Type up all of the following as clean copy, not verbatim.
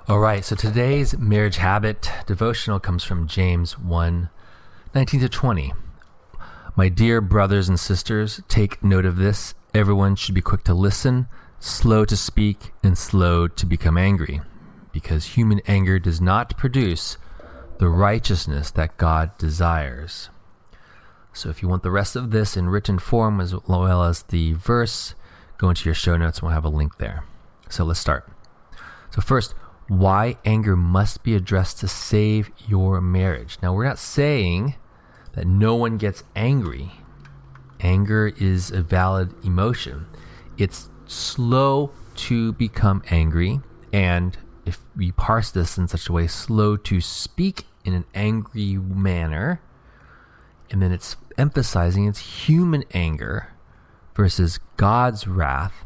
All right, so today's marriage habit devotional comes from James 1:19-20. My dear brothers and sisters, take note of this. Everyone should be quick to listen, slow to speak, and slow to become angry, because human anger does not produce the righteousness that God desires. So if you want the rest of this in written form as well as the verse, go into your show notes and we'll have a link there. So let's start. So first, why anger must be addressed to save your marriage. Now, we're not saying that no one gets angry. Anger is a valid emotion. It's slow to become angry, and if we parse this in such a way, slow to speak in an angry manner, and then it's emphasizing it's human anger versus God's wrath,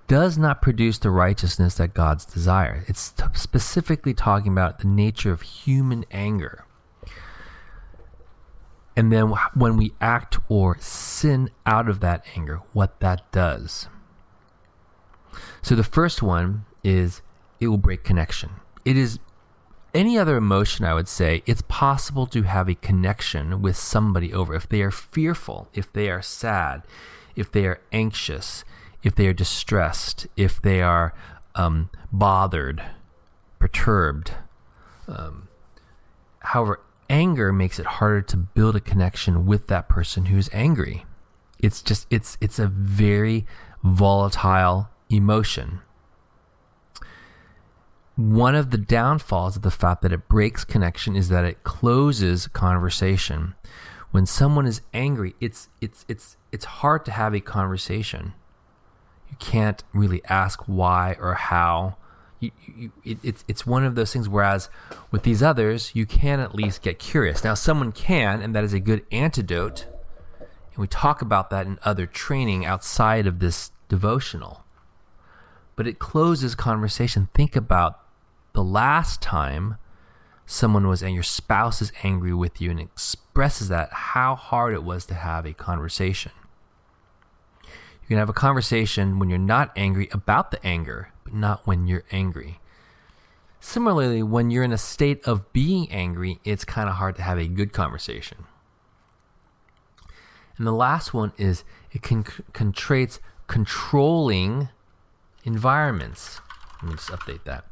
does not produce the righteousness that God's desire. It's specifically talking about the nature of human anger. And then when we act or sin out of that anger, what that does. So the first one is it will break connection. It is any other emotion, I would say, it's possible to have a connection with somebody over. If they are fearful, if they are sad, if they are anxious, if they are distressed, if they are bothered, perturbed. However, anger makes it harder to build a connection with that person who's angry. It's a very volatile emotion. One of the downfalls of the fact that it breaks connection is that it closes conversation. When someone is angry, it's hard to have a conversation. You can't really ask why or how. It's one of those things, whereas with these others, you can at least get curious. Now, someone can, and that is a good antidote, and we talk about that in other training outside of this devotional. But it closes conversation. Think about the last time someone was, and your spouse is angry with you and expresses that, how hard it was to have a conversation. You can have a conversation when you're not angry about the anger, but not when you're angry. Similarly, when you're in a state of being angry, it's kind of hard to have a good conversation. And the last one is it creates controlling environments. Let me just update that.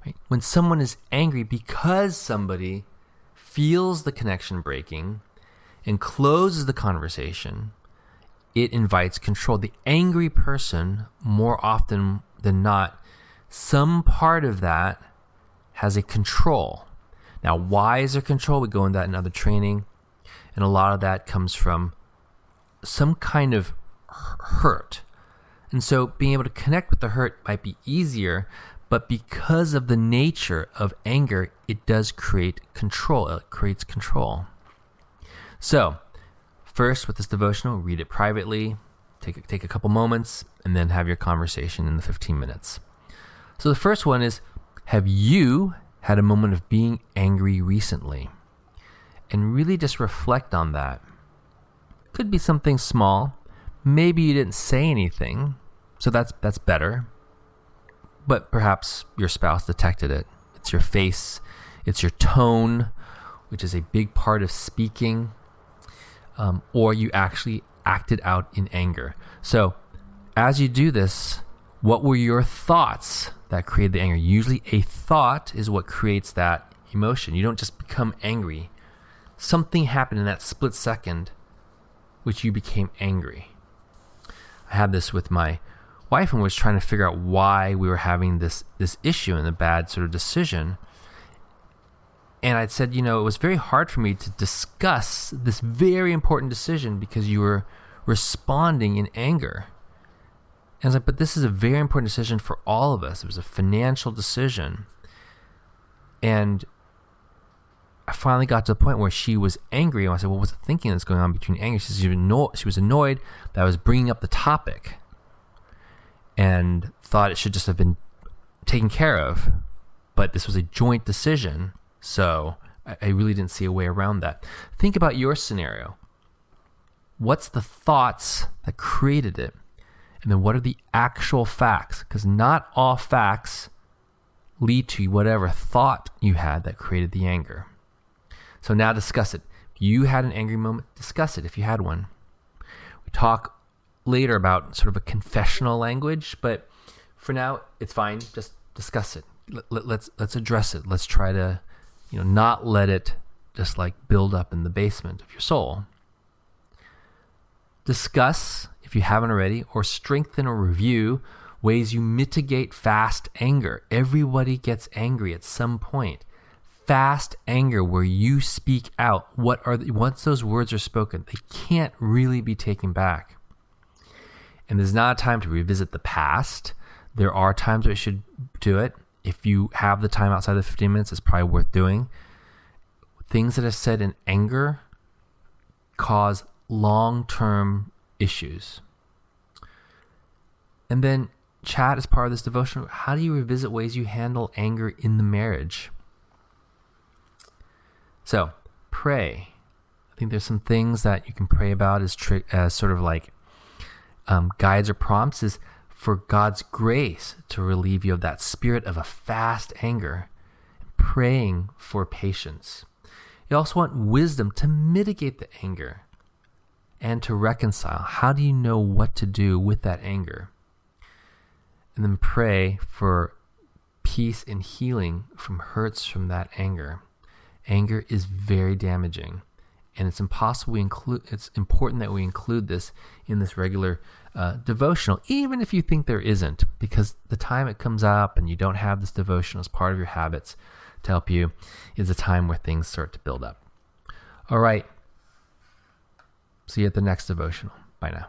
Right? When someone is angry because somebody feels the connection breaking and closes the conversation, it invites control. The angry person, more often than not, some part of that has a control. Now, why is there control? We go into that in other training. And a lot of that comes from some kind of hurt. And so being able to connect with the hurt might be easier, but because of the nature of anger, it does create control. It creates control. So, first, with this devotional, read it privately, take a couple moments, and then have your conversation in the 15 minutes. So the first one is, have you had a moment of being angry recently? And really just reflect on that. Could be something small. Maybe you didn't say anything, so that's better. But perhaps your spouse detected it. It's your face, it's your tone, which is a big part of speaking. Or you actually acted out in anger. So as you do this, what were your thoughts that created the anger? Usually a thought is what creates that emotion. You don't just become angry. Something happened in that split second which you became angry. I had this with my wife and was trying to figure out why we were having this issue and a bad sort of decision. And I'd said, it was very hard for me to discuss this very important decision because you were responding in anger. And I was like, but this is a very important decision for all of us. It was a financial decision. And I finally got to the point where she was angry. And I said, well, what's the thinking that's going on between anger? She was annoyed that I was bringing up the topic and thought it should just have been taken care of. But this was a joint decision. So I really didn't see a way around that. Think about your scenario. What's the thoughts that created it? And then what are the actual facts? Because not all facts lead to whatever thought you had that created the anger. So now discuss it. If you had an angry moment, discuss it if you had one. We talk later about sort of a confessional language, but for now, it's fine. Just discuss it. Let's address it. Let's try to, not let it just like build up in the basement of your soul. Discuss, if you haven't already, or strengthen or review ways you mitigate fast anger. Everybody gets angry at some point. Fast anger, where you speak out. Once those words are spoken, they can't really be taken back. And there's not a time to revisit the past. There are times where you should do it. If you have the time outside of 15 minutes, it's probably worth doing. Things that are said in anger cause long-term issues. And then chat as part of this devotion. How do you revisit ways you handle anger in the marriage? So, pray. I think there's some things that you can pray about as sort of like guides or prompts, is for God's grace to relieve you of that spirit of a fast anger, praying for patience. You also want wisdom to mitigate the anger and to reconcile. How do you know what to do with that anger? And then pray for peace and healing from hurts from that anger. Anger is very damaging, and it's important that we include this in this regular devotional, even if you think there isn't, because the time it comes up and you don't have this devotional as part of your habits to help you is a time where things start to build up. All right. See you at the next devotional. Bye now.